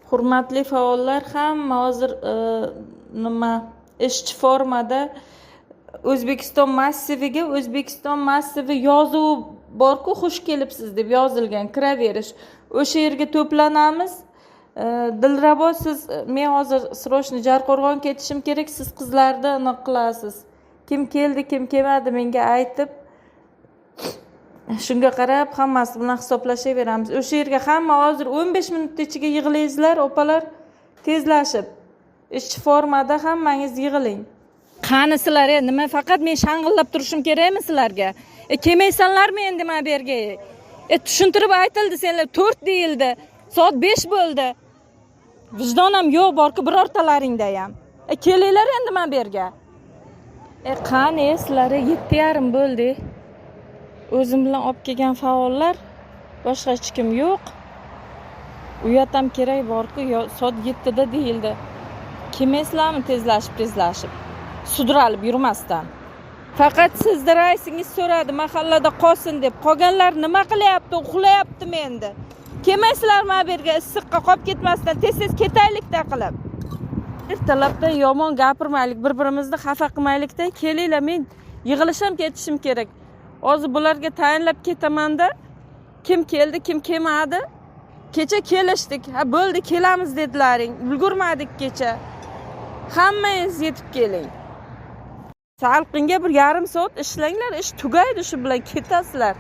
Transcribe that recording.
Hurmatli faollar, hamma hozir nima ishchi formada O'zbekiston massivi yozuvi bor-ku, xush kelibsiz deb yozilgan, kiraverish. O'sha yerga to'planamiz. Dilrabo, siz men hozir srochniy Jarqo'rg'on ketishim kerak, siz qizlarni aniq qilasiz. Kim keldi, kim kelmadi menga aytib, shunga qarab hammasi bilan hisoblashaveramiz. O'sha yerga hamma hozir 15 minut ichiga yig'laysizlar, opalar, tezlashib. Ishchi formada hammangiz yig'iling. Qani sizlar, nima faqat men shang'illab turishim kerakmi sizlarga? Kelmaysanlarmi endi men bu yerga? Tushuntirib aytildi, senlar 4 deyildi. Soat 5 bo'ldi. Vijdonam yo'q borku birortalaringda ham. Kelinglar endi men bu yerga. Qani sizlar, 7:30 bo'ldi. O'zim bilan olib kelgan faollar, boshqa hech kim yo'q. Uyatam kerak borku, soat 7 da deyildi. Kelmaysizlarmi tezlashib? Sudralib yurmasdan. Faqat sizni raisingiz so'radi, mahallada qolsin deb. Qolganlar nima qilyapti, uxlayaptimi endi? Kelmaysizlarmi bu yerga issiqqa qolib ketmasdan tez-tez ketaylikda qilib. Ertalabdan yomon gapirmaylik, bir-birimizni xafa qilmaylikda. Kelinglar, men yig'ilishim ketishim kerak. Hozir bularga tayinlab ketaman-da. Kim keldi, kim kelmadi? Kecha kelishdik. Ha bo'ldi, kelamiz dedilaring. Ulgurmadik kecha. Hammangiz yetib keling. Salqinga bir yarim soat ishlanglar, ish tugaydi, shu bilan ketasizlar.